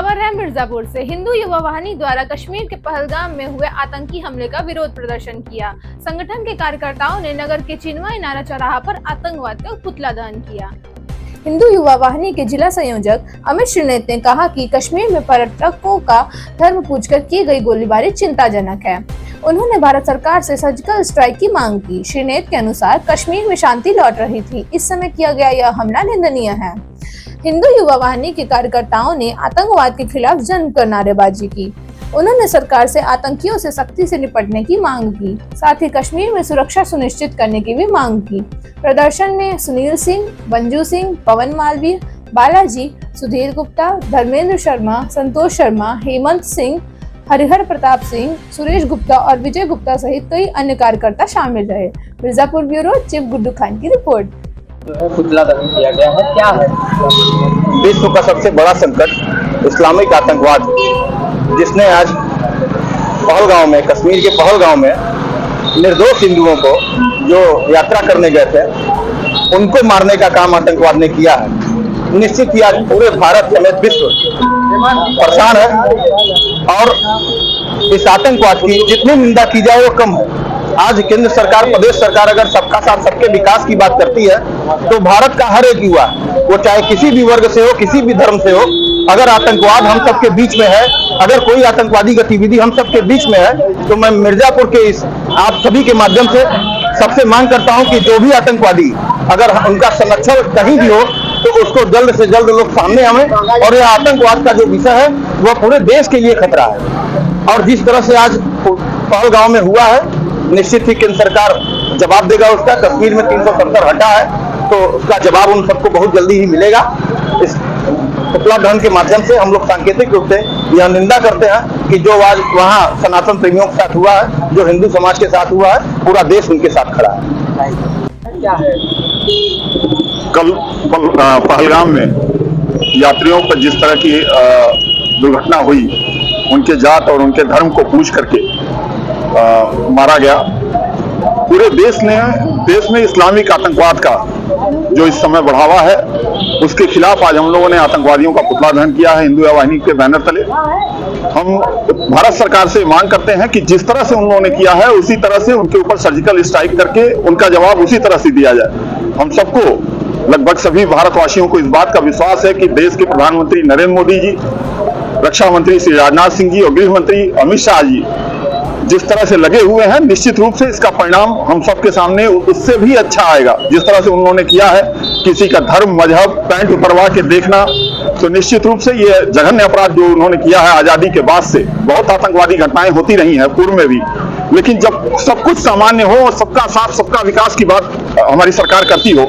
खबर है मिर्जापुर से। हिंदू युवा वाहिनी द्वारा कश्मीर के पहलगाम में हुए आतंकी हमले का विरोध प्रदर्शन किया। संगठन के कार्यकर्ताओं ने नगर के चिन्मय नारा चौराहा पर आतंकवाद का पुतला दहन किया। हिंदू युवा वाहिनी के जिला संयोजक अमित श्रीनेत ने कहा कि कश्मीर में पर्यटकों का धर्म पूछकर की गई गोलीबारी चिंताजनक है। उन्होंने भारत सरकार से सर्जिकल स्ट्राइक की मांग की। श्रीनेत के अनुसार कश्मीर में शांति लौट रही थी, इस समय किया गया यह हमला निंदनीय है। हिंदू युवा वाहिनी के कार्यकर्ताओं ने आतंकवाद के खिलाफ जमकर नारेबाजी की। उन्होंने सरकार से आतंकियों से सख्ती से निपटने की मांग की, साथ ही कश्मीर में सुरक्षा सुनिश्चित करने की भी मांग की। प्रदर्शन में सुनील सिंह, मंजू सिंह, पवन मालवीय, बालाजी, सुधीर गुप्ता, धर्मेंद्र शर्मा, संतोष शर्मा, हेमंत सिंह, हरिहर प्रताप सिंह, सुरेश गुप्ता और विजय गुप्ता सहित कई अन्य कार्यकर्ता शामिल रहे। मिर्जापुर ब्यूरो चीफ गुड्डू खान की रिपोर्ट। पुतला दहन किया गया है, क्या है? विश्व का सबसे बड़ा संकट इस्लामिक आतंकवाद, जिसने आज पहलगांव में, कश्मीर के पहलगांव में निर्दोष हिंदुओं को जो यात्रा करने गए थे उनको मारने का काम आतंकवाद ने किया है। निश्चित ही आज पूरे भारत समेत विश्व परेशान है और इस आतंकवाद की जितनी निंदा की जाए वो कम है। आज केंद्र सरकार, प्रदेश सरकार अगर सबका साथ सबके विकास की बात करती है तो भारत का हर एक युवा, वो चाहे किसी भी वर्ग से हो, किसी भी धर्म से हो, अगर आतंकवाद हम सबके बीच में है, अगर कोई आतंकवादी गतिविधि हम सबके बीच में है, तो मैं मिर्जापुर के इस आप सभी के माध्यम से सबसे मांग करता हूं कि जो भी आतंकवादी, अगर उनका संरक्षण कहीं भी हो तो उसको जल्द से जल्द लोग सामने आवे। और यह आतंकवाद का जो विषय है वह पूरे देश के लिए खतरा है। और जिस तरह से आज पहलगांव में हुआ है, निश्चित ही केंद्र सरकार जवाब देगा उसका। कश्मीर में 370 हटा है तो उसका जवाब उन सबको बहुत जल्दी ही मिलेगा। इस पुतला दहन के माध्यम से हम लोग सांकेतिक रूप से यह निंदा करते हैं कि जो आज वहाँ सनातन प्रेमियों के साथ हुआ है, जो हिंदू समाज के साथ हुआ है, पूरा देश उनके साथ खड़ा है। क्या है? कल पहलगाम में यात्रियों पर जिस तरह की दुर्घटना हुई, उनके जात और उनके धर्म को पूछ करके मारा गया। पूरे देश में इस्लामिक आतंकवाद का जो इस समय बढ़ावा है, उसके खिलाफ आज हम लोगों ने आतंकवादियों का पुतला दहन किया है। हिंदू वाहिनी के बैनर तले हम भारत सरकार से मांग करते हैं कि जिस तरह से उन लोगों ने किया है उसी तरह से उनके ऊपर सर्जिकल स्ट्राइक करके उनका जवाब उसी तरह से दिया जाए। हम सबको, लगभग सभी भारतवासियों को इस बात का विश्वास है कि देश के प्रधानमंत्री नरेंद्र मोदी जी, रक्षा मंत्री श्री राजनाथ सिंह जी और गृह मंत्री अमित शाह जी जिस तरह से लगे हुए हैं, निश्चित रूप से इसका परिणाम हम सबके सामने उससे भी अच्छा आएगा। जिस तरह से उन्होंने किया है, किसी का धर्म, मजहब, पैंट उतरवा के देखना, तो निश्चित रूप से ये जघन्य अपराध जो उन्होंने किया है आजादी के बाद से, बहुत आतंकवादी घटनाएं होती रही हैं पूर्व में भी, लेकिन जब सब कुछ सामान्य हो और सबका साथ सबका विकास की बात हमारी सरकार करती हो,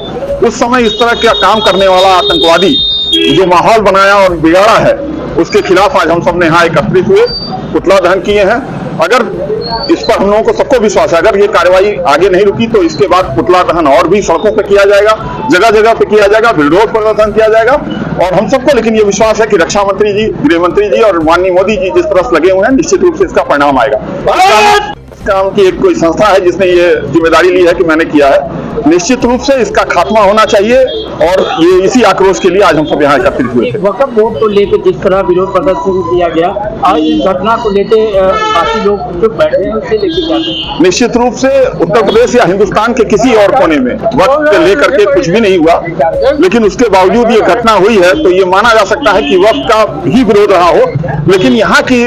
उस समय इस तरह का काम करने वाला आतंकवादी जो माहौल बनाया और बिगाड़ा है, उसके खिलाफ आज हम सब ने यहाँ एकत्रित हुए, पुतला दहन किए हैं। अगर इस पर हम लोगों को सबको विश्वास है, अगर ये कार्रवाई आगे नहीं रुकी तो इसके बाद पुतला दहन और भी सड़कों पर किया जाएगा, जगह जगह पे किया जाएगा, विरोध प्रदर्शन किया जाएगा। और हम सबको लेकिन ये विश्वास है कि रक्षा मंत्री जी, गृह मंत्री जी और माननीय मोदी जी जिस तरह से लगे हुए हैं, निश्चित रूप से इसका परिणाम आएगा। काम की एक कोई संस्था है जिसने ये जिम्मेदारी ली है कि मैंने किया है, निश्चित रूप से इसका खात्मा होना चाहिए। और ये इसी आक्रोश के लिए आज हम सब यहाँ एकत्रित हुए थे। वक्फ बोर्ड को लेकर जिस तरह विरोध प्रदर्शन किया गया, आज इस घटना को लेकर काफी लोग जो बैठे हैं उससे लेकर जाते हैं। निश्चित रूप से उत्तर प्रदेश या हिंदुस्तान के किसी और कोने में वक्फ लेकर के कुछ भी नहीं हुआ, लेकिन उसके बावजूद ये घटना हुई है तो ये माना जा सकता है कि वक्फ का ही विरोध रहा हो, लेकिन यहाँ की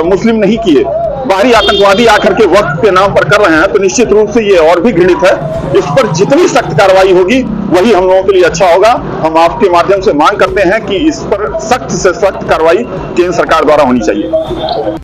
मुस्लिम नहीं किए, बाहरी आतंकवादी आकर के वक्फ के नाम पर कर रहे हैं, तो निश्चित रूप से ये और भी घृणित है। इस पर जितनी सख्त कार्रवाई होगी वही हम लोगों के लिए अच्छा होगा। हम आपके माध्यम से मांग करते हैं कि इस पर सख्त से सख्त कार्रवाई केंद्र सरकार द्वारा होनी चाहिए।